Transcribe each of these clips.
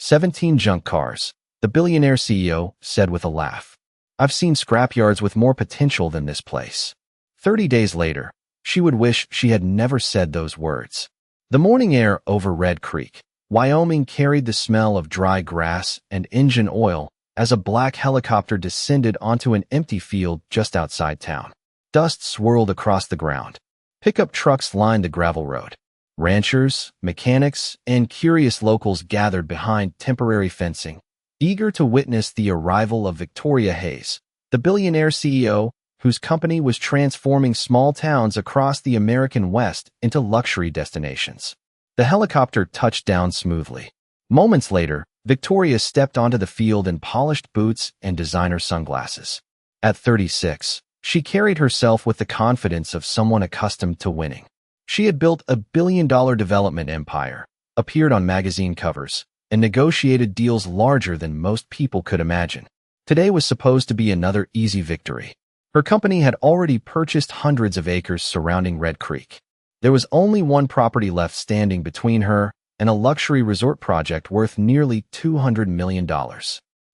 17 junk cars, the billionaire CEO said with a laugh. I've seen scrapyards with more potential than this place. 30 days later, she would wish she had never said those words. The morning air over Red Creek, Wyoming carried the smell of dry grass and engine oil as a black helicopter descended onto an empty field just outside town. Dust swirled across the ground. Pickup trucks lined the gravel road. Ranchers, mechanics, and curious locals gathered behind temporary fencing, eager to witness the arrival of Victoria Hayes, the billionaire CEO whose company was transforming small towns across the American West into luxury destinations. The helicopter touched down smoothly. Moments later, Victoria stepped onto the field in polished boots and designer sunglasses. At 36, she carried herself with the confidence of someone accustomed to winning. She had built a billion-dollar development empire, appeared on magazine covers, and negotiated deals larger than most people could imagine. Today was supposed to be another easy victory. Her company had already purchased hundreds of acres surrounding Red Creek. There was only one property left standing between her and a luxury resort project worth nearly $200 million.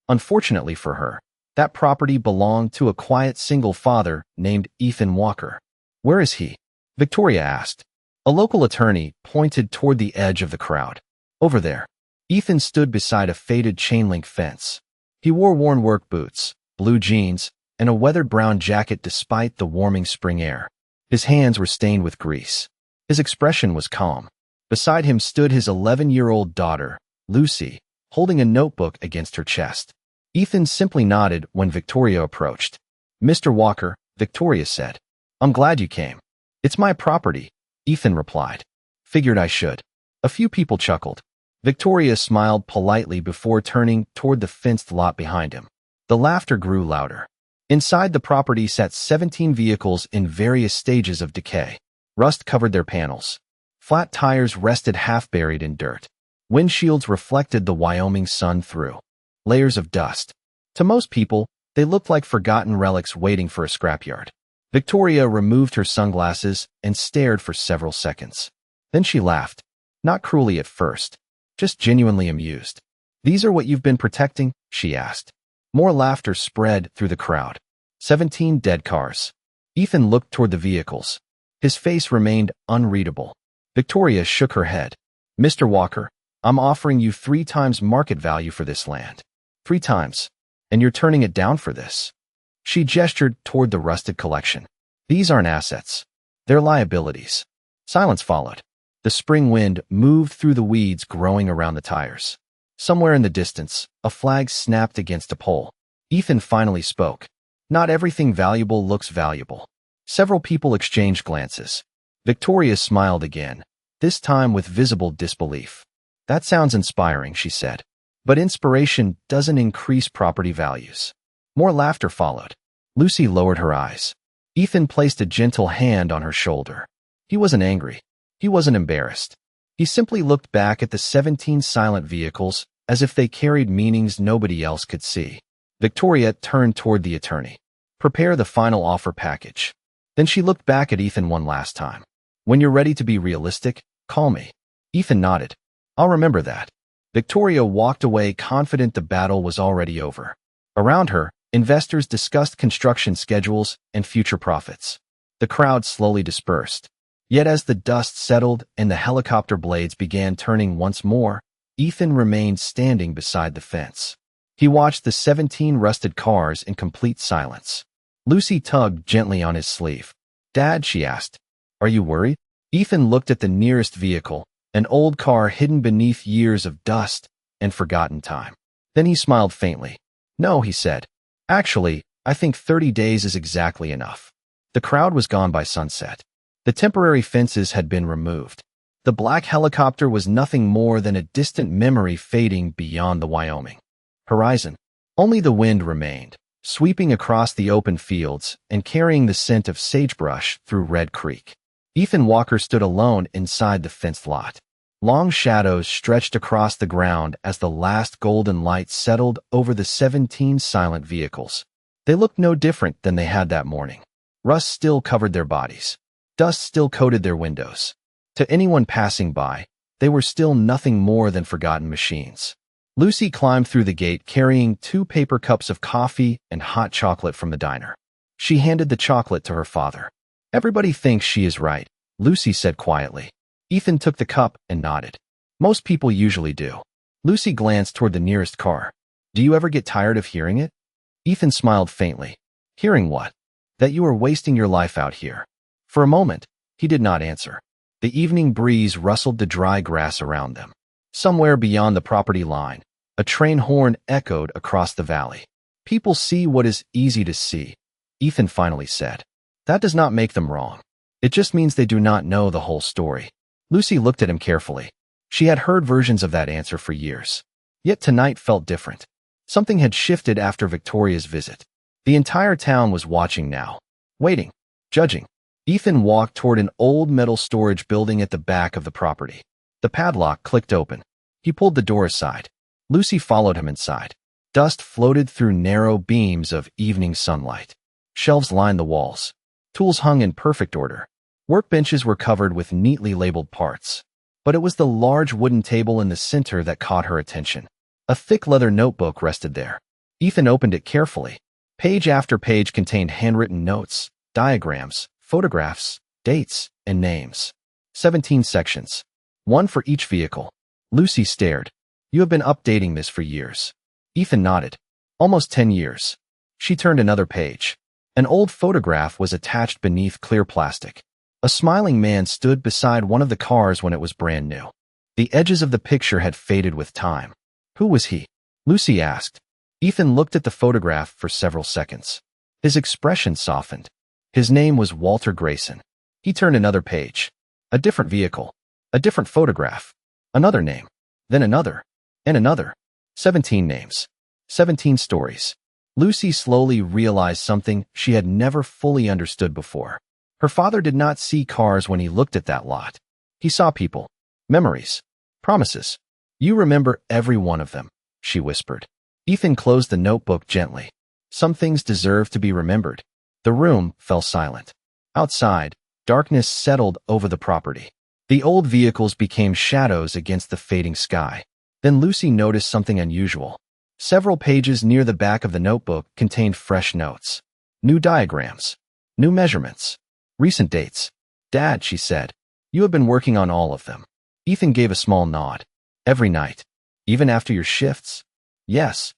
Unfortunately for her, that property belonged to a quiet single father named Ethan Walker. Where is he? Victoria asked. A local attorney pointed toward the edge of the crowd. Over there. Ethan stood beside a faded chain-link fence. He wore worn work boots, blue jeans, and a weathered brown jacket despite the warming spring air. His hands were stained with grease. His expression was calm. Beside him stood his 11-year-old daughter, Lucy, holding a notebook against her chest. Ethan simply nodded when Victoria approached. Mr. Walker, Victoria said. I'm glad you came. It's my property, Ethan replied. Figured I should. A few people chuckled. Victoria smiled politely before turning toward the fenced lot behind him. The laughter grew louder. Inside the property sat 17 vehicles in various stages of decay. Rust covered their panels. Flat tires rested half-buried in dirt. Windshields reflected the Wyoming sun through layers of dust. To most people, they looked like forgotten relics waiting for a scrapyard. Victoria removed her sunglasses and stared for several seconds. Then she laughed. Not cruelly at first, just genuinely amused. These are what you've been protecting? She asked. More laughter spread through the crowd. 17 dead cars. Ethan looked toward the vehicles. His face remained unreadable. Victoria shook her head. Mr. Walker, I'm offering you 3 times market value for this land. 3 times. And you're turning it down for this. She gestured toward the rusted collection. These aren't assets. They're liabilities. Silence followed. The spring wind moved through the weeds growing around the tires. Somewhere in the distance, a flag snapped against a pole. Ethan finally spoke. Not everything valuable looks valuable. Several people exchanged glances. Victoria smiled again, this time with visible disbelief. That sounds inspiring, she said. But inspiration doesn't increase property values. More laughter followed. Lucy lowered her eyes. Ethan placed a gentle hand on her shoulder. He wasn't angry. He wasn't embarrassed. He simply looked back at the 17 silent vehicles as if they carried meanings nobody else could see. Victoria turned toward the attorney. Prepare the final offer package. Then she looked back at Ethan one last time. When you're ready to be realistic, call me. Ethan nodded. I'll remember that. Victoria walked away confident the battle was already over. Around her, investors discussed construction schedules and future profits. The crowd slowly dispersed. Yet as the dust settled and the helicopter blades began turning once more, Ethan remained standing beside the fence. He watched the 17 rusted cars in complete silence. Lucy tugged gently on his sleeve. Dad, she asked, are you worried? Ethan looked at the nearest vehicle, an old car hidden beneath years of dust and forgotten time. Then he smiled faintly. No, he said. Actually, I think 30 days is exactly enough. The crowd was gone by sunset. The temporary fences had been removed. The black helicopter was nothing more than a distant memory fading beyond the Wyoming horizon. Only the wind remained, sweeping across the open fields and carrying the scent of sagebrush through Red Creek. Ethan Walker stood alone inside the fenced lot. Long shadows stretched across the ground as the last golden light settled over the 17 silent vehicles. They looked no different than they had that morning. Rust still covered their bodies. Dust still coated their windows. To anyone passing by, they were still nothing more than forgotten machines. Lucy climbed through the gate carrying 2 paper cups of coffee and hot chocolate from the diner. She handed the chocolate to her father. "Everybody thinks she is right," Lucy said quietly. Ethan took the cup and nodded. "Most people usually do." Lucy glanced toward the nearest car. "Do you ever get tired of hearing it?" Ethan smiled faintly. "Hearing what?" "That you are wasting your life out here." For a moment, he did not answer. The evening breeze rustled the dry grass around them. Somewhere beyond the property line, a train horn echoed across the valley. "People see what is easy to see," Ethan finally said. "That does not make them wrong. It just means they do not know the whole story." Lucy looked at him carefully. She had heard versions of that answer for years. Yet tonight felt different. Something had shifted after Victoria's visit. The entire town was watching now, waiting, judging. Ethan walked toward an old metal storage building at the back of the property. The padlock clicked open. He pulled the door aside. Lucy followed him inside. Dust floated through narrow beams of evening sunlight. Shelves lined the walls. Tools hung in perfect order. Workbenches were covered with neatly labeled parts. But it was the large wooden table in the center that caught her attention. A thick leather notebook rested there. Ethan opened it carefully. Page after page contained handwritten notes, diagrams, photographs, dates, and names. 17 sections. One for each vehicle. Lucy stared. "You have been updating this for years." Ethan nodded. "Almost 10 years." She turned another page. An old photograph was attached beneath clear plastic. A smiling man stood beside one of the cars when it was brand new. The edges of the picture had faded with time. Who was he? Lucy asked. Ethan looked at the photograph for several seconds. His expression softened. His name was Walter Grayson. He turned another page. A different vehicle. A different photograph. Another name. Then another. And another. 17 names. 17 stories. Lucy slowly realized something she had never fully understood before. Her father did not see cars when he looked at that lot. He saw people. Memories. Promises. "You remember every one of them," she whispered. Ethan closed the notebook gently. Some things deserve to be remembered. The room fell silent. Outside, darkness settled over the property. The old vehicles became shadows against the fading sky. Then Lucy noticed something unusual. Several pages near the back of the notebook contained fresh notes. New diagrams. New measurements. Recent dates. "Dad," she said, "you have been working on all of them." Ethan gave a small nod. "Every night? Even after your shifts?" "Yes."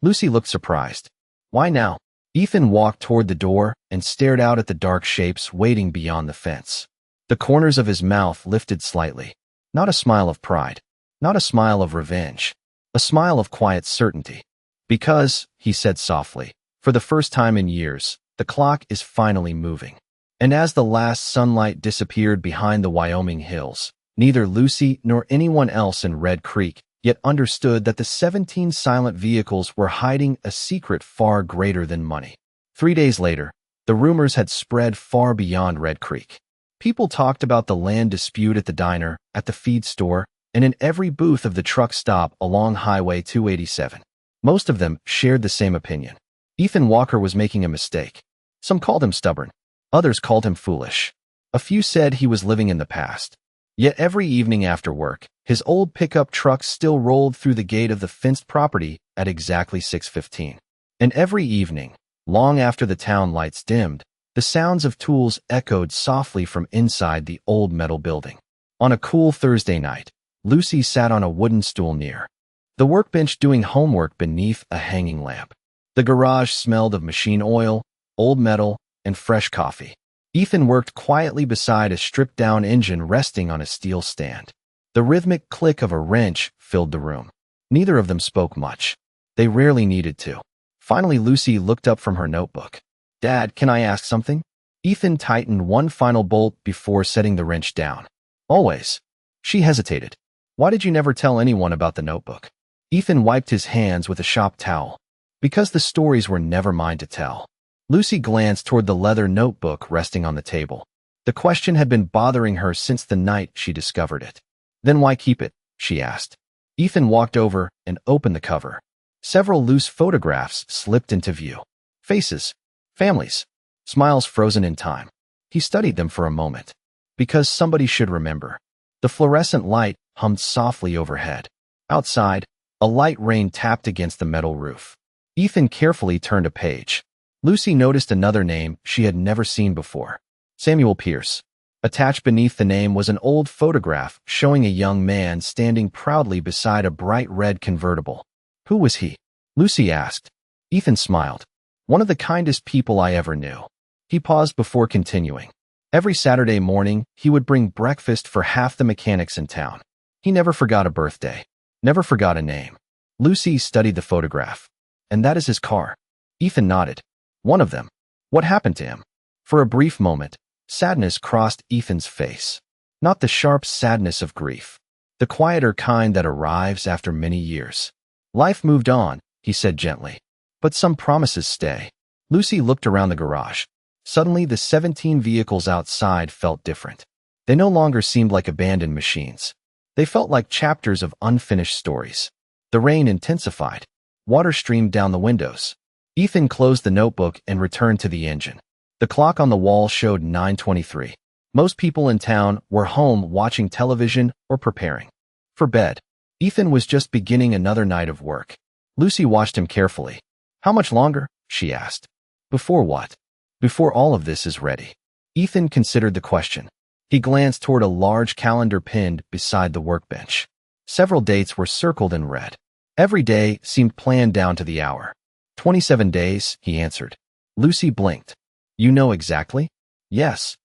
Lucy looked surprised. "Why now?" Ethan walked toward the door and stared out at the dark shapes waiting beyond the fence. The corners of his mouth lifted slightly. Not a smile of pride. Not a smile of revenge. A smile of quiet certainty. "Because," he said softly, "for the first time in years, the clock is finally moving." And as the last sunlight disappeared behind the Wyoming hills, neither Lucy nor anyone else in Red Creek yet understood that the 17 silent vehicles were hiding a secret far greater than money. 3 days later, the rumors had spread far beyond Red Creek. People talked about the land dispute at the diner, at the feed store, and in every booth of the truck stop along Highway 287. Most of them shared the same opinion. Ethan Walker was making a mistake. Some called him stubborn. Others called him foolish. A few said he was living in the past. Yet every evening after work, his old pickup truck still rolled through the gate of the fenced property at exactly 6:15. And every evening, long after the town lights dimmed, the sounds of tools echoed softly from inside the old metal building. On a cool Thursday night, Lucy sat on a wooden stool near the workbench doing homework beneath a hanging lamp. The garage smelled of machine oil, old metal, and fresh coffee. Ethan worked quietly beside a stripped-down engine resting on a steel stand. The rhythmic click of a wrench filled the room. Neither of them spoke much. They rarely needed to. Finally, Lucy looked up from her notebook. "Dad, can I ask something?" Ethan tightened one final bolt before setting the wrench down. "Always." She hesitated. "Why did you never tell anyone about the notebook?" Ethan wiped his hands with a shop towel. "Because the stories were never mine to tell." Lucy glanced toward the leather notebook resting on the table. The question had been bothering her since the night she discovered it. "Then why keep it?" she asked. Ethan walked over and opened the cover. Several loose photographs slipped into view. Faces, families, smiles frozen in time. He studied them for a moment. Because somebody should remember. The fluorescent light hummed softly overhead. Outside, A light rain tapped against the metal roof. Ethan carefully turned a page. Lucy noticed another name she had never seen before. Samuel Pierce. Attached beneath the name was an old photograph showing a young man standing proudly beside a bright red convertible. Who was he? Lucy asked. Ethan smiled. One of the kindest people I ever knew. He paused before continuing. Every Saturday morning, he would bring breakfast for half the mechanics in town. He never forgot a birthday. Never forgot a name. Lucy studied the photograph. And that is his car. Ethan nodded. One of them. What happened to him? For a brief moment, sadness crossed Ethan's face. Not the sharp sadness of grief. The quieter kind that arrives after many years. Life moved on, he said gently. But some promises stay. Lucy looked around the garage. Suddenly, the 17 vehicles outside felt different. They no longer seemed like abandoned machines. They felt like chapters of unfinished stories. The rain intensified. Water streamed down the windows. Ethan closed the notebook and returned to the engine. The clock on the wall showed 9:23. Most people in town were home watching television or preparing for bed. Ethan was just beginning another night of work. Lucy watched him carefully. How much longer? She asked. Before what? Before all of this is ready. Ethan considered the question. He glanced toward a large calendar pinned beside the workbench. Several dates were circled in red. Every day seemed planned down to the hour. 27 days, he answered. Lucy blinked. You know exactly? Yes.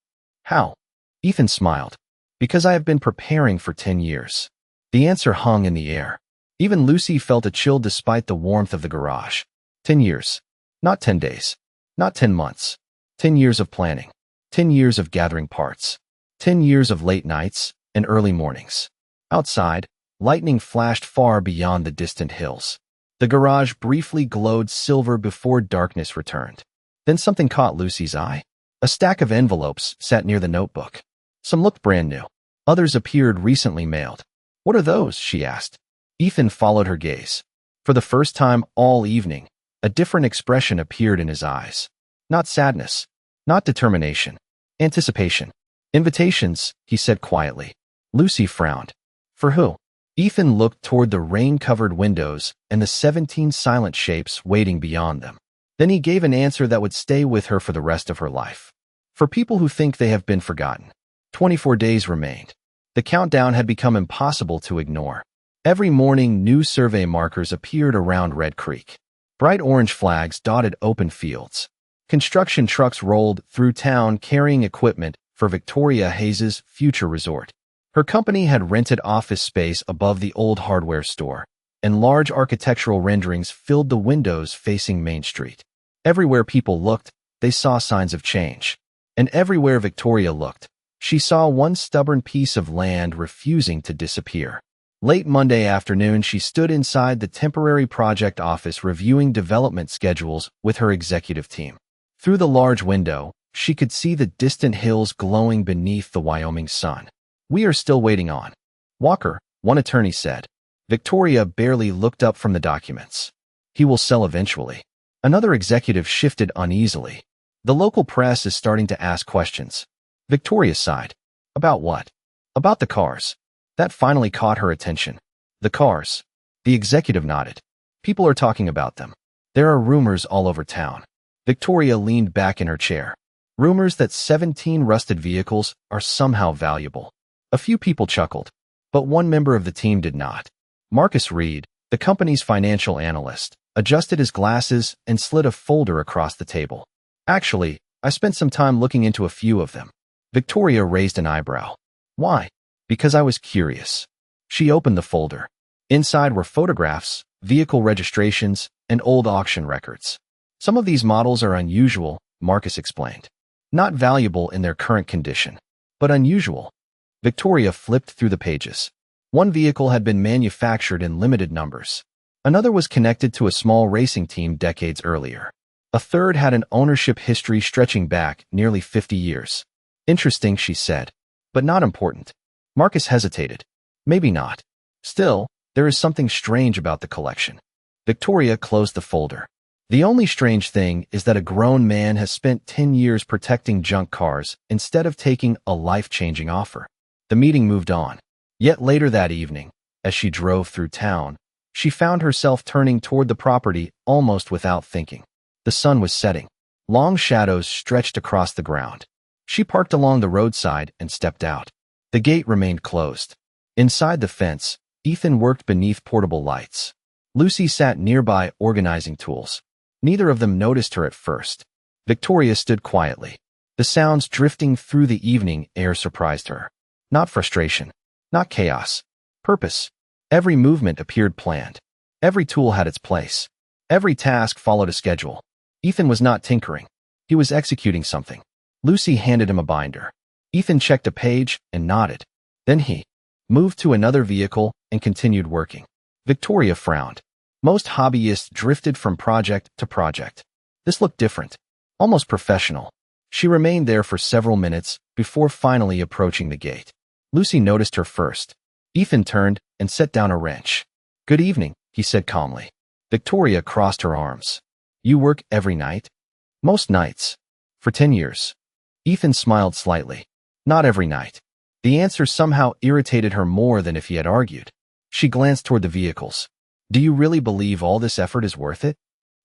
How? Ethan smiled. Because I have been preparing for 10 years. The answer hung in the air. Even Lucy felt a chill despite the warmth of the garage. 10 years. Not 10 days. Not 10 months. 10 years of planning. 10 years of gathering parts. 10 years of late nights and early mornings. Outside, lightning flashed far beyond the distant hills. The garage briefly glowed silver before darkness returned. Then something caught Lucy's eye. A stack of envelopes sat near the notebook. Some looked brand new. Others appeared recently mailed. What are those? She asked. Ethan followed her gaze. For the first time all evening, a different expression appeared in his eyes. Not sadness. Not determination. Anticipation. Invitations, he said quietly. Lucy frowned. For who? Ethan looked toward the rain-covered windows and the 17 silent shapes waiting beyond them. Then he gave an answer that would stay with her for the rest of her life. For people who think they have been forgotten. 24 days remained. The countdown had become impossible to ignore. Every morning, new survey markers appeared around Red Creek. Bright orange flags dotted open fields. Construction trucks rolled through town carrying equipment for Victoria Hayes' future resort. Her company had rented office space above the old hardware store, and large architectural renderings filled the windows facing Main Street. Everywhere people looked, they saw signs of change. And everywhere Victoria looked, she saw one stubborn piece of land refusing to disappear. Late Monday afternoon, she stood inside the temporary project office reviewing development schedules with her executive team. Through the large window, she could see the distant hills glowing beneath the Wyoming sun. We are still waiting on Walker, one attorney said. Victoria barely looked up from the documents. He will sell eventually. Another executive shifted uneasily. The local press is starting to ask questions. Victoria sighed. About what? About the cars. That finally caught her attention. The cars. The executive nodded. People are talking about them. There are rumors all over town. Victoria leaned back in her chair. Rumors that 17 rusted vehicles are somehow valuable. A few people chuckled, but one member of the team did not. Marcus Reed, the company's financial analyst, adjusted his glasses and slid a folder across the table. Actually, I spent some time looking into a few of them. Victoria raised an eyebrow. Why? Because I was curious. She opened the folder. Inside were photographs, vehicle registrations, and old auction records. Some of these models are unusual, Marcus explained. Not valuable in their current condition, but unusual. Victoria flipped through the pages. One vehicle had been manufactured in limited numbers. Another was connected to a small racing team decades earlier. A third had an ownership history stretching back nearly 50 years. Interesting, she said, but not important. Marcus hesitated. Maybe not. Still, there is something strange about the collection. Victoria closed the folder. The only strange thing is that a grown man has spent 10 years protecting junk cars instead of taking a life-changing offer. The meeting moved on. Yet later that evening, as she drove through town, She found herself turning toward the property almost without thinking. The sun was setting. Long shadows stretched across the ground. She parked along the roadside and stepped out. The gate remained closed. Inside the fence, Ethan worked beneath portable lights. Lucy sat nearby organizing tools. Neither of them noticed her at first. Victoria stood quietly. The sounds drifting through the evening air surprised her. Not frustration. Not chaos. Purpose. Every movement appeared planned. Every tool had its place. Every task followed a schedule. Ethan was not tinkering. He was executing something. Lucy handed him a binder. Ethan checked a page and nodded. Then he moved to another vehicle and continued working. Victoria frowned. Most hobbyists drifted from project to project. This looked different, almost professional. She remained there for several minutes before finally approaching the gate. Lucy noticed her first. Ethan turned and set down a wrench. "Good evening," he said calmly. Victoria crossed her arms. "You work every night?" "Most nights. For 10 years. Ethan smiled slightly. "Not every night." The answer somehow irritated her more than if he had argued. She glanced toward the vehicles. "Do you really believe all this effort is worth it?"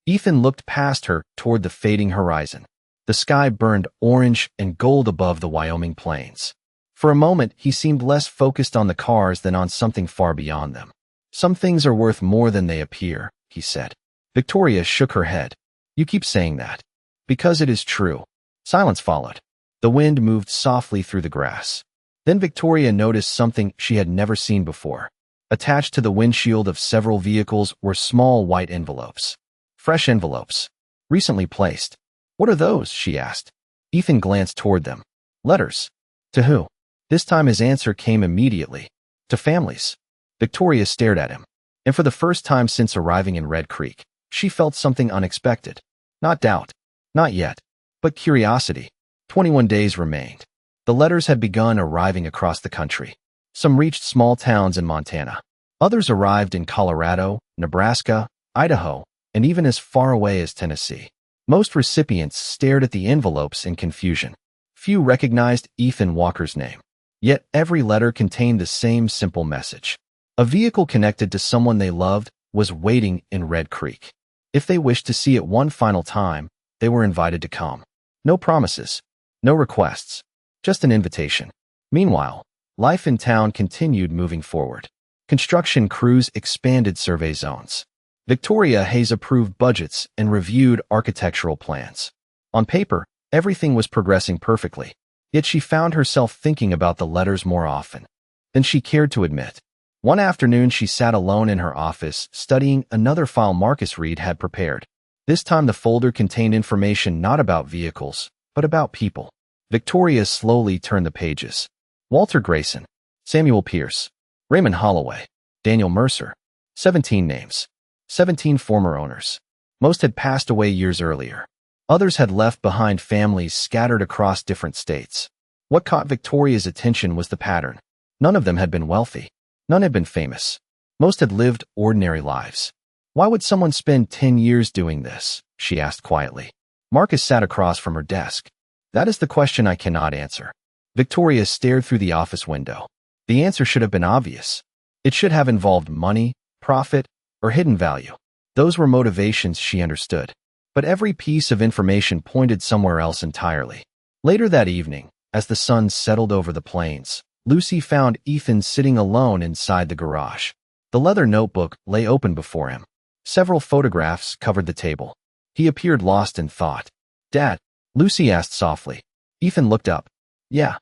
Ethan looked past her toward the fading horizon. The sky burned orange and gold above the Wyoming plains. For a moment, he seemed less focused on the cars than on something far beyond them. "Some things are worth more than they appear," he said. Victoria shook her head. "You keep saying that." "Because it is true." Silence followed. The wind moved softly through the grass. Then Victoria noticed something she had never seen before. Attached to the windshield of several vehicles were small white envelopes. Fresh envelopes. Recently placed. "What are those?" she asked. Ethan glanced toward them. "Letters." "To who?" This time his answer came immediately. "To families." Victoria stared at him. And for the first time since arriving in Red Creek, she felt something unexpected. Not doubt. Not yet. But curiosity. 21 days remained. The letters had begun arriving across the country. Some reached small towns in Montana. Others arrived in Colorado, Nebraska, Idaho, and even as far away as Tennessee. Most recipients stared at the envelopes in confusion. Few recognized Ethan Walker's name. Yet every letter contained the same simple message. A vehicle connected to someone they loved was waiting in Red Creek. If they wished to see it one final time, they were invited to come. No promises. No requests. Just an invitation. Meanwhile, life in town continued moving forward. Construction crews expanded survey zones. Victoria Hayes approved budgets and reviewed architectural plans. On paper, everything was progressing perfectly, yet she found herself thinking about the letters more often than she cared to admit. One afternoon, she sat alone in her office, studying another file Marcus Reed had prepared. This time the folder contained information not about vehicles, but about people. Victoria slowly turned the pages. Walter Grayson, Samuel Pierce, Raymond Holloway, Daniel Mercer. 17 names. 17 former owners. Most had passed away years earlier. Others had left behind families scattered across different states. What caught Victoria's attention was the pattern. None of them had been wealthy. None had been famous. Most had lived ordinary lives. Why would someone spend 10 years doing this? She asked quietly. Marcus sat across from her desk. That is the question I cannot answer. Victoria stared through the office window. The answer should have been obvious. It should have involved money, profit, or hidden value. Those were motivations she understood. But every piece of information pointed somewhere else entirely. Later that evening, as the sun settled over the plains, Lucy found Ethan sitting alone inside the garage. The leather notebook lay open before him. Several photographs covered the table. He appeared lost in thought. "Dad?" Lucy asked softly. Ethan looked up. "Yeah."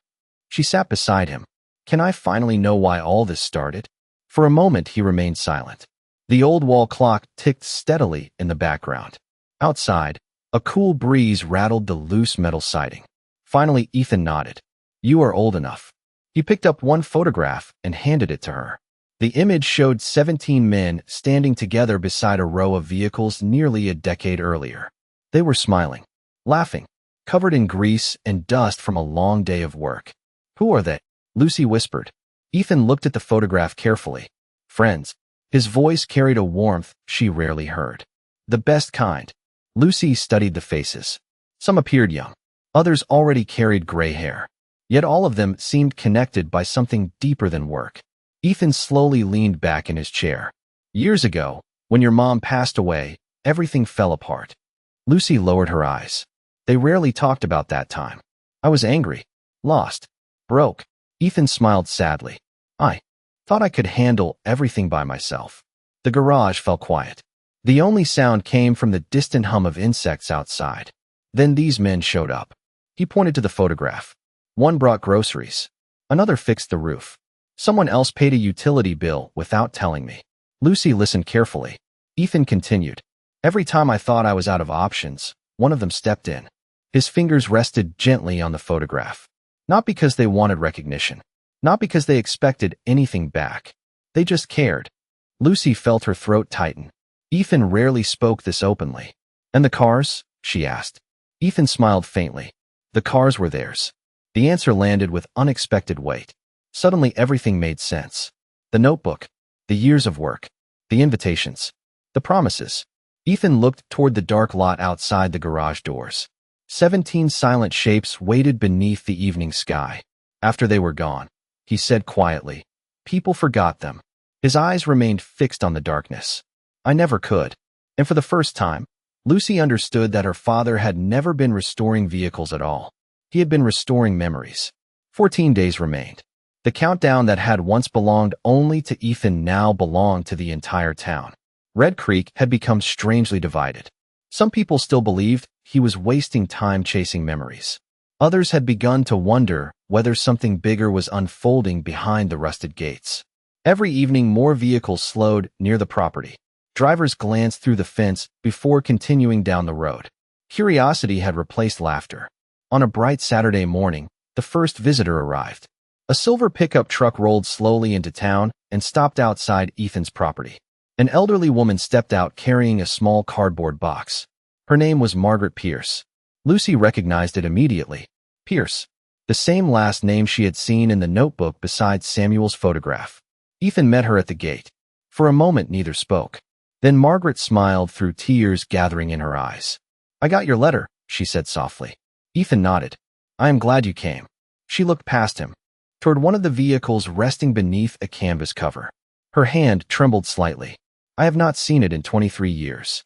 She sat beside him. "Can I finally know why all this started?" For a moment he remained silent. The old wall clock ticked steadily in the background. Outside, a cool breeze rattled the loose metal siding. Finally, Ethan nodded. "You are old enough." He picked up one photograph and handed it to her. The image showed 17 men standing together beside a row of vehicles nearly a decade earlier. They were smiling, laughing, covered in grease and dust from a long day of work. "Who are they?" Lucy whispered. Ethan looked at the photograph carefully. "Friends." His voice carried a warmth she rarely heard. "The best kind." Lucy studied the faces. Some appeared young. Others already carried gray hair. Yet all of them seemed connected by something deeper than work. Ethan slowly leaned back in his chair. Years ago, when your mom passed away, everything fell apart. Lucy lowered her eyes. They rarely talked about that time. I was angry, lost, broke. Ethan smiled sadly. I thought I could handle everything by myself. The garage fell quiet. The only sound came from the distant hum of insects outside. Then these men showed up. He pointed to the photograph. One brought groceries. Another fixed the roof. Someone else paid a utility bill without telling me. Lucy listened carefully. Ethan continued. Every time I thought I was out of options, one of them stepped in. His fingers rested gently on the photograph. Not because they wanted recognition. Not because they expected anything back. They just cared. Lucy felt her throat tighten. Ethan rarely spoke this openly. And the cars? She asked. Ethan smiled faintly. The cars were theirs. The answer landed with unexpected weight. Suddenly everything made sense. The notebook. The years of work. The invitations. The promises. Ethan looked toward the dark lot outside the garage doors. 17 silent shapes waited beneath the evening sky. After they were gone, he said quietly, people forgot them. His eyes remained fixed on the darkness. I never could. And for the first time, Lucy understood that her father had never been restoring vehicles at all. He had been restoring memories. 14 days remained. The countdown that had once belonged only to Ethan now belonged to the entire town. Red Creek had become strangely divided. Some people still believed he was wasting time chasing memories. Others had begun to wonder whether something bigger was unfolding behind the rusted gates. Every evening, more vehicles slowed near the property. Drivers glanced through the fence before continuing down the road. Curiosity had replaced laughter. On a bright Saturday morning, the first visitor arrived. A silver pickup truck rolled slowly into town and stopped outside Ethan's property. An elderly woman stepped out carrying a small cardboard box. Her name was Margaret Pierce. Lucy recognized it immediately. Pierce. The same last name she had seen in the notebook beside Samuel's photograph. Ethan met her at the gate. For a moment, neither spoke. Then Margaret smiled through tears gathering in her eyes. I got your letter, she said softly. Ethan nodded. I am glad you came. She looked past him, toward one of the vehicles resting beneath a canvas cover. Her hand trembled slightly. I have not seen it in 23 years.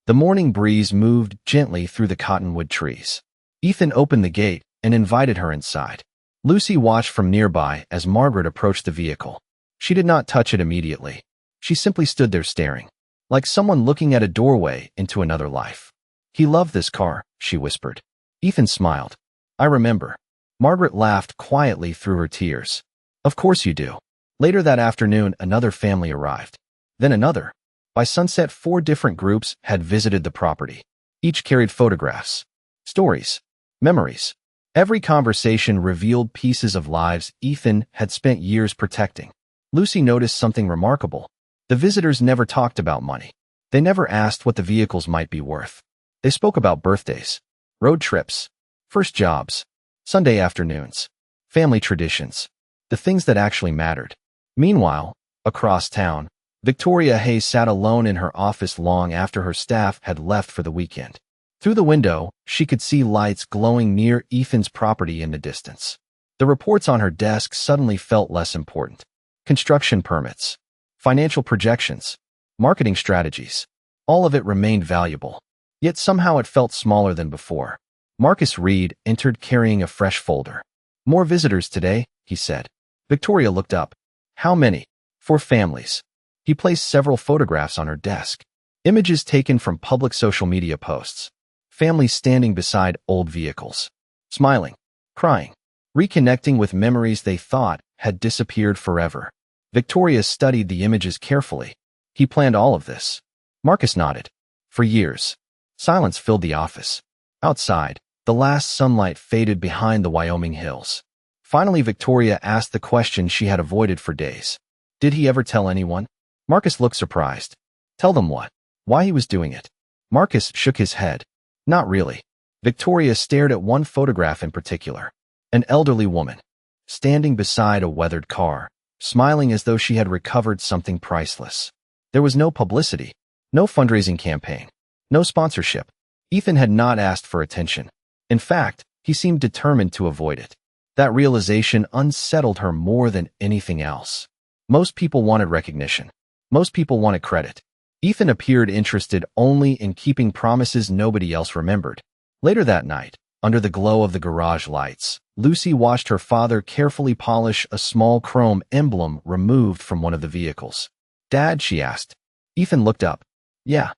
The morning breeze moved gently through the cottonwood trees. Ethan opened the gate and invited her inside. Lucy watched from nearby as Margaret approached the vehicle. She did not touch it immediately. She simply stood there staring, like someone looking at a doorway into another life. He loved this car, she whispered. Ethan smiled. I remember. Margaret laughed quietly through her tears. Of course you do. Later that afternoon, another family arrived. Then another. By sunset, 4 different groups had visited the property. Each carried photographs, stories, memories. Every conversation revealed pieces of lives Ethan had spent years protecting. Lucy noticed something remarkable. The visitors never talked about money. They never asked what the vehicles might be worth. They spoke about birthdays, road trips, first jobs, Sunday afternoons, family traditions, the things that actually mattered. Meanwhile, across town, Victoria Hayes sat alone in her office long after her staff had left for the weekend. Through the window, she could see lights glowing near Ethan's property in the distance. The reports on her desk suddenly felt less important. Construction permits, financial projections, marketing strategies. All of it remained valuable. Yet somehow it felt smaller than before. Marcus Reed entered carrying a fresh folder. More visitors today, he said. Victoria looked up. How many? 4 families. He placed several photographs on her desk. Images taken from public social media posts. Families standing beside old vehicles. Smiling, crying, reconnecting with memories they thought had disappeared forever. Victoria studied the images carefully. He planned all of this. Marcus nodded. For years. Silence filled the office. Outside, the last sunlight faded behind the Wyoming hills. Finally, Victoria asked the question she had avoided for days. Did he ever tell anyone? Marcus looked surprised. Tell them what? Why he was doing it? Marcus shook his head. Not really. Victoria stared at one photograph in particular. An elderly woman, standing beside a weathered car, smiling as though she had recovered something priceless. There was no publicity, no fundraising campaign, no sponsorship. Ethan had not asked for attention. In fact, he seemed determined to avoid it. That realization unsettled her more than anything else. Most people wanted recognition. Most people wanted credit. Ethan appeared interested only in keeping promises nobody else remembered. Later that night, under the glow of the garage lights, Lucy watched her father carefully polish a small chrome emblem removed from one of the vehicles. "Dad," she asked. Ethan looked up. "Yeah."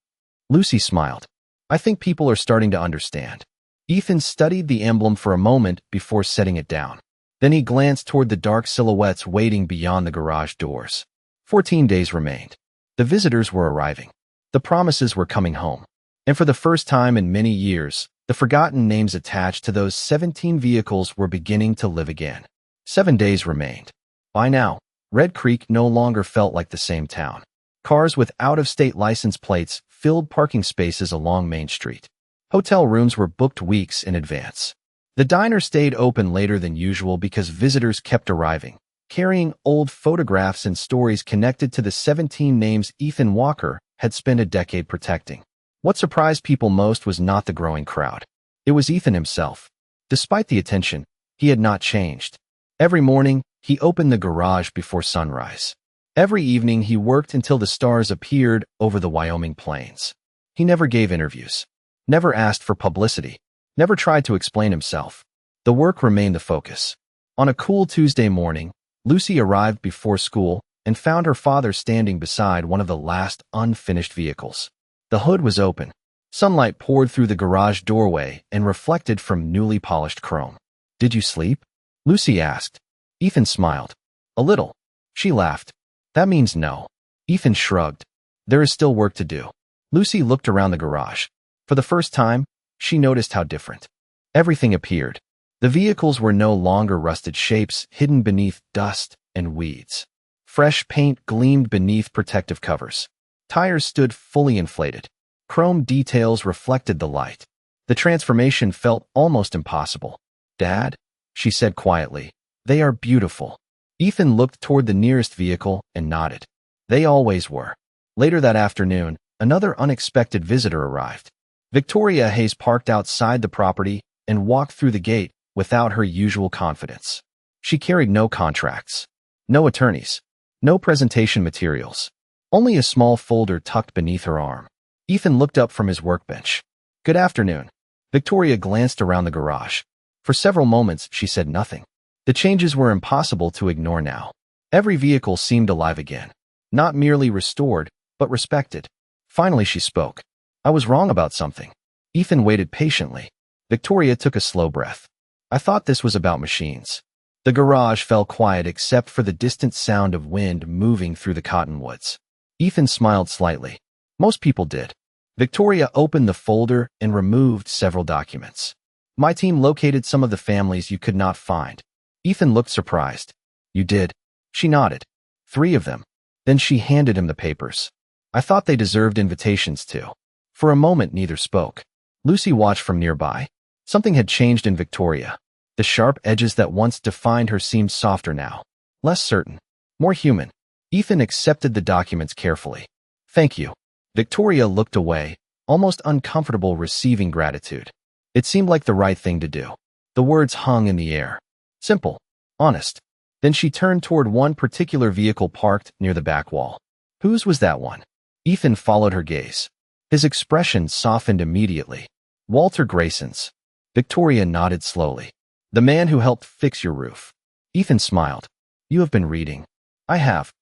Lucy smiled. "I think people are starting to understand." Ethan studied the emblem for a moment before setting it down. Then he glanced toward the dark silhouettes waiting beyond the garage doors. 14 days remained. The visitors were arriving. The promises were coming home. And for the first time in many years, the forgotten names attached to those 17 vehicles were beginning to live again. 7 days remained. By now, Red Creek no longer felt like the same town. Cars with out-of-state license plates filled parking spaces along Main Street. Hotel rooms were booked weeks in advance. The diner stayed open later than usual because visitors kept arriving, carrying old photographs and stories connected to the 17 names Ethan Walker had spent a decade protecting. What surprised people most was not the growing crowd. It was Ethan himself. Despite the attention, he had not changed. Every morning, he opened the garage before sunrise. Every evening, he worked until the stars appeared over the Wyoming plains. He never gave interviews, never asked for publicity, never tried to explain himself. The work remained the focus. On a cool Tuesday morning, Lucy arrived before school and found her father standing beside one of the last unfinished vehicles. The hood was open. Sunlight poured through the garage doorway and reflected from newly polished chrome. "Did you sleep?" Lucy asked. Ethan smiled. "A little." She laughed. "That means no." Ethan shrugged. "There is still work to do." Lucy looked around the garage. For the first time, she noticed how different. Everything appeared. The vehicles were no longer rusted shapes hidden beneath dust and weeds. Fresh paint gleamed beneath protective covers. Tires stood fully inflated. Chrome details reflected the light. The transformation felt almost impossible. "Dad," she said quietly, "they are beautiful." Ethan looked toward the nearest vehicle and nodded. They always were. Later that afternoon, another unexpected visitor arrived. Victoria Hayes parked outside the property and walked through the gate without her usual confidence. She carried no contracts, no attorneys, no presentation materials. Only a small folder tucked beneath her arm. Ethan looked up from his workbench. "Good afternoon." Victoria glanced around the garage. For several moments, she said nothing. The changes were impossible to ignore now. Every vehicle seemed alive again. Not merely restored, but respected. Finally, she spoke. "I was wrong about something." Ethan waited patiently. Victoria took a slow breath. "I thought this was about machines." The garage fell quiet except for the distant sound of wind moving through the cottonwoods. Ethan smiled slightly. Most people did. Victoria opened the folder and removed several documents. "My team located some of the families you could not find." Ethan looked surprised. "You did?" She nodded. 3 of them. Then she handed him the papers. "I thought they deserved invitations too." For a moment, neither spoke. Lucy watched from nearby. Something had changed in Victoria. The sharp edges that once defined her seemed softer now. Less certain. More human. Ethan accepted the documents carefully. "Thank you." Victoria looked away, almost uncomfortable receiving gratitude. It seemed like the right thing to do. The words hung in the air. Simple. Honest. Then she turned toward one particular vehicle parked near the back wall. Whose was that one? Ethan followed her gaze. His expression softened immediately. "Walter Grayson's." Victoria nodded slowly. "The man who helped fix your roof." Ethan smiled. "You have been reading." "I have."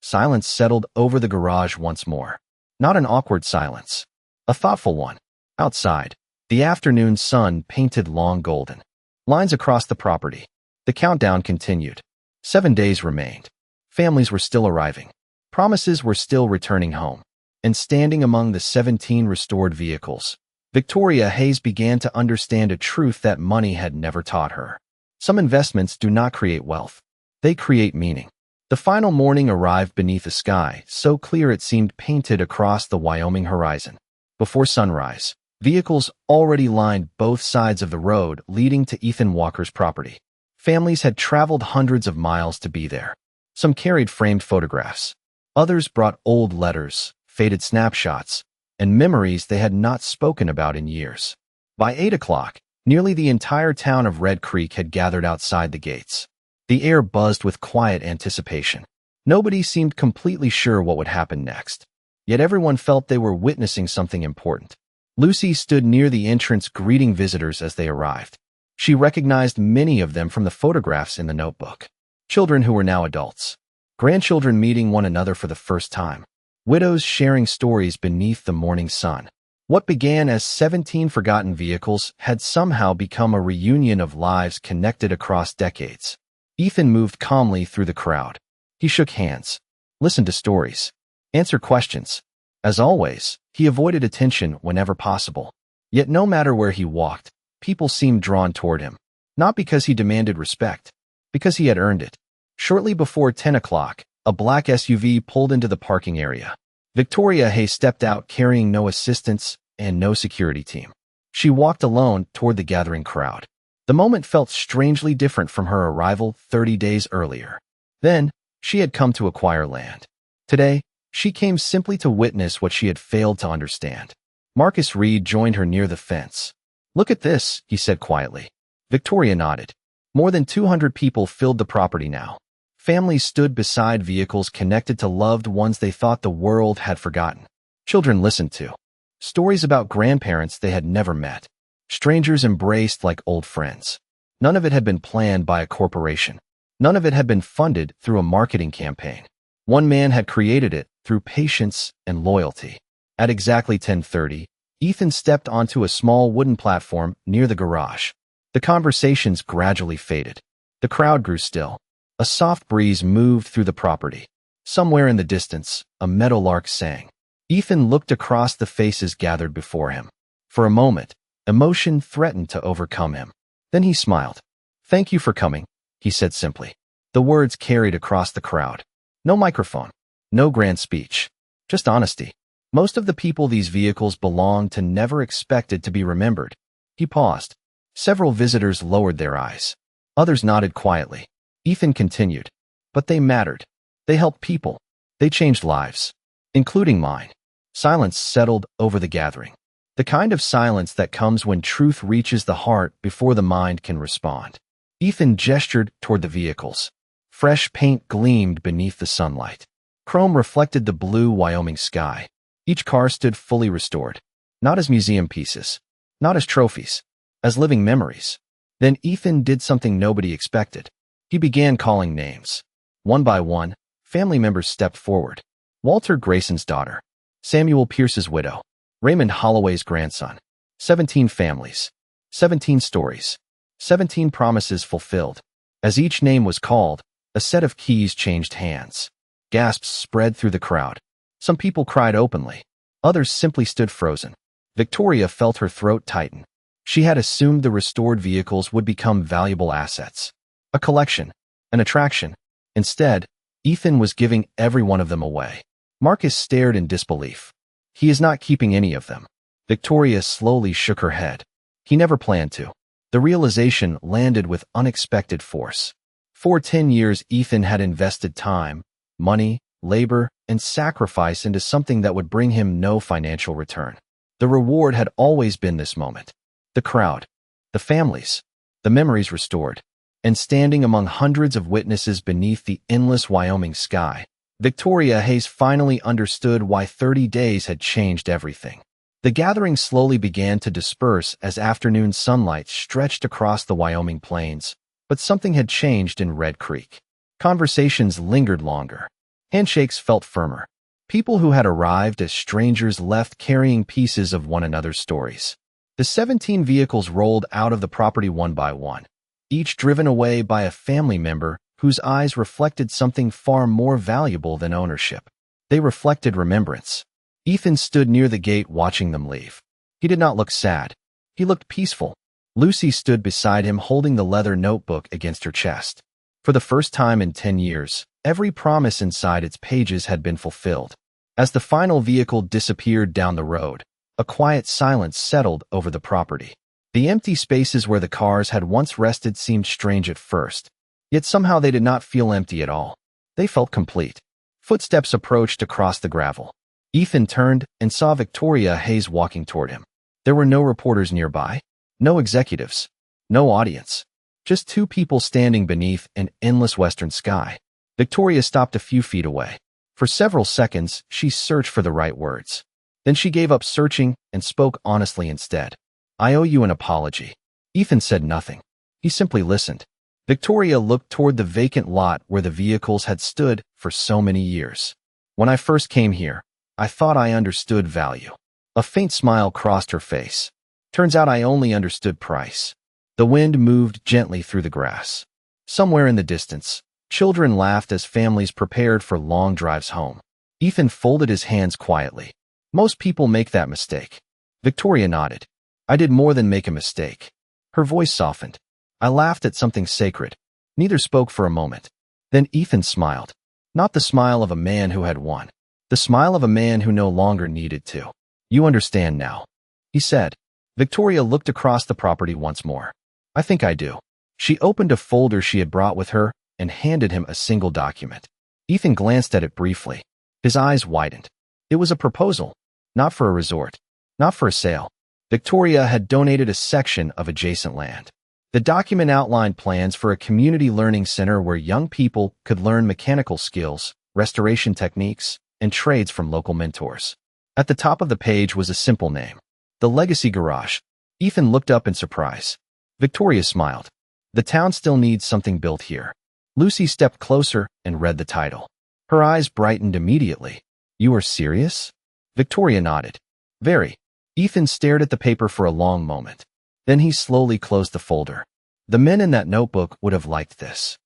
Silence settled over the garage once more. Not an awkward silence. A thoughtful one. Outside, the afternoon sun painted long golden lines across the property. The countdown continued. 7 days remained. Families were still arriving. Promises were still returning home. And standing among the 17 restored vehicles, Victoria Hayes began to understand a truth that money had never taught her. Some investments do not create wealth. They create meaning. The final morning arrived beneath a sky so clear it seemed painted across the Wyoming horizon. Before sunrise, vehicles already lined both sides of the road leading to Ethan Walker's property. Families had traveled hundreds of miles to be there. Some carried framed photographs. Others brought old letters, faded snapshots, and memories they had not spoken about in years. By 8 o'clock, nearly the entire town of Red Creek had gathered outside the gates. The air buzzed with quiet anticipation. Nobody seemed completely sure what would happen next. Yet everyone felt they were witnessing something important. Lucy stood near the entrance greeting visitors as they arrived. She recognized many of them from the photographs in the notebook. Children who were now adults. Grandchildren meeting one another for the first time. Widows sharing stories beneath the morning sun. What began as 17 forgotten vehicles had somehow become a reunion of lives connected across decades. Ethan moved calmly through the crowd. He shook hands, listened to stories, answered questions. As always, he avoided attention whenever possible. Yet no matter where he walked, people seemed drawn toward him. Not because he demanded respect, because he had earned it. Shortly before 10 o'clock, a black SUV pulled into the parking area. Victoria Hayes stepped out carrying no assistants and no security team. She walked alone toward the gathering crowd. The moment felt strangely different from her arrival 30 days earlier. Then, she had come to acquire land. Today, she came simply to witness what she had failed to understand. Marcus Reed joined her near the fence. "Look at this," he said quietly. Victoria nodded. More than 200 people filled the property now. Families stood beside vehicles connected to loved ones they thought the world had forgotten. Children listened to stories about grandparents they had never met. Strangers embraced like old friends. None of it had been planned by a corporation. None of it had been funded through a marketing campaign. One man had created it through patience and loyalty. At exactly 10:30, Ethan stepped onto a small wooden platform near the garage. The conversations gradually faded. The crowd grew still. A soft breeze moved through the property. Somewhere in the distance, a meadowlark sang. Ethan looked across the faces gathered before him. For a moment, emotion threatened to overcome him. Then he smiled. "Thank you for coming," he said simply. The words carried across the crowd. No microphone, no grand speech, just honesty. Most of the people these vehicles belonged to never expected to be remembered. He paused. Several visitors lowered their eyes. Others nodded quietly. Ethan continued. "But they mattered. They helped people. They changed lives, including mine." Silence settled over the gathering. The kind of silence that comes when truth reaches the heart before the mind can respond. Ethan gestured toward the vehicles. Fresh paint gleamed beneath the sunlight. Chrome reflected the blue Wyoming sky. Each car stood fully restored. Not as museum pieces. Not as trophies. As living memories. Then Ethan did something nobody expected. He began calling names. One by one, family members stepped forward. Walter Grayson's daughter. Samuel Pierce's widow. Raymond Holloway's grandson. 17 families. 17 stories. 17 promises fulfilled. As each name was called, a set of keys changed hands. Gasps spread through the crowd. Some people cried openly. Others simply stood frozen. Victoria felt her throat tighten. She had assumed the restored vehicles would become valuable assets. A collection, an attraction. Instead, Ethan was giving every one of them away. Marcus stared in disbelief. "He is not keeping any of them." Victoria slowly shook her head. "He never planned to." The realization landed with unexpected force. For 10 years, Ethan had invested time, money, labor, and sacrifice into something that would bring him no financial return. The reward had always been this moment. The crowd, the families, the memories restored. And standing among hundreds of witnesses beneath the endless Wyoming sky, Victoria Hayes finally understood why 30 days had changed everything. The gathering slowly began to disperse as afternoon sunlight stretched across the Wyoming plains, but something had changed in Red Creek. Conversations lingered longer. Handshakes felt firmer. People who had arrived as strangers left carrying pieces of one another's stories. The 17 vehicles rolled out of the property one by one, each driven away by a family member whose eyes reflected something far more valuable than ownership. They reflected remembrance. Ethan stood near the gate watching them leave. He did not look sad. He looked peaceful. Lucy stood beside him holding the leather notebook against her chest. For the first time in 10 years, every promise inside its pages had been fulfilled. As the final vehicle disappeared down the road, a quiet silence settled over the property. The empty spaces where the cars had once rested seemed strange at first, yet somehow they did not feel empty at all. They felt complete. Footsteps approached across the gravel. Ethan turned and saw Victoria Hayes walking toward him. There were no reporters nearby, no executives, no audience, just two people standing beneath an endless western sky. Victoria stopped a few feet away. For several seconds, she searched for the right words. Then she gave up searching and spoke honestly instead. I owe you an apology. Ethan said nothing. He simply listened. Victoria looked toward the vacant lot where the vehicles had stood for so many years. When I first came here, I thought I understood value. A faint smile crossed her face. Turns out I only understood price. The wind moved gently through the grass. Somewhere in the distance, children laughed as families prepared for long drives home. Ethan folded his hands quietly. Most people make that mistake. Victoria nodded. I did more than make a mistake. Her voice softened. I laughed at something sacred. Neither spoke for a moment. Then Ethan smiled. Not the smile of a man who had won. The smile of a man who no longer needed to. You understand now, he said. Victoria looked across the property once more. I think I do. She opened a folder she had brought with her and handed him a single document. Ethan glanced at it briefly. His eyes widened. It was a proposal. Not for a resort. Not for a sale. Victoria had donated a section of adjacent land. The document outlined plans for a community learning center where young people could learn mechanical skills, restoration techniques, and trades from local mentors. At the top of the page was a simple name. The Legacy Garage. Ethan looked up in surprise. Victoria smiled. The town still needs something built here. Lucy stepped closer and read the title. Her eyes brightened immediately. You are serious? Victoria nodded. Very. Ethan stared at the paper for a long moment. Then he slowly closed the folder. The men in that notebook would have liked this.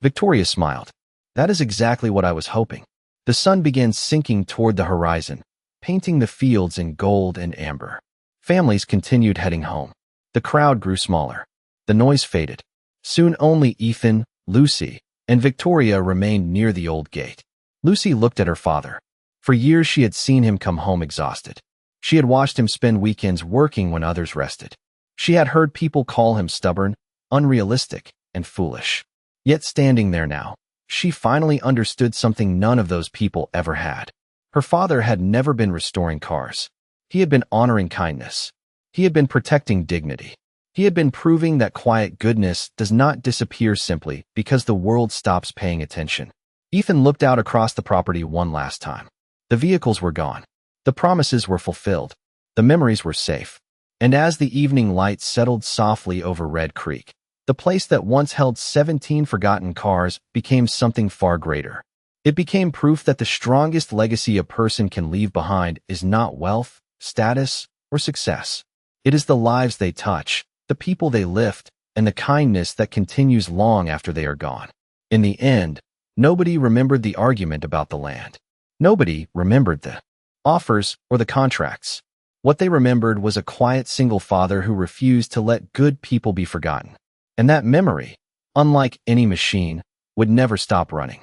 Victoria smiled. That is exactly what I was hoping. The sun began sinking toward the horizon, painting the fields in gold and amber. Families continued heading home. The crowd grew smaller. The noise faded. Soon only Ethan, Lucy, and Victoria remained near the old gate. Lucy looked at her father. For years she had seen him come home exhausted. She had watched him spend weekends working when others rested. She had heard people call him stubborn, unrealistic, and foolish. Yet standing there now, she finally understood something none of those people ever had. Her father had never been restoring cars. He had been honoring kindness. He had been protecting dignity. He had been proving that quiet goodness does not disappear simply because the world stops paying attention. Ethan looked out across the property one last time. The vehicles were gone. The promises were fulfilled. The memories were safe. And as the evening light settled softly over Red Creek, the place that once held 17 forgotten cars became something far greater. It became proof that the strongest legacy a person can leave behind is not wealth, status, or success. It is the lives they touch, the people they lift, and the kindness that continues long after they are gone. In the end, nobody remembered the argument about the land. Nobody remembered the offers or the contracts. What they remembered was a quiet single father who refused to let good people be forgotten. And that memory, unlike any machine, would never stop running.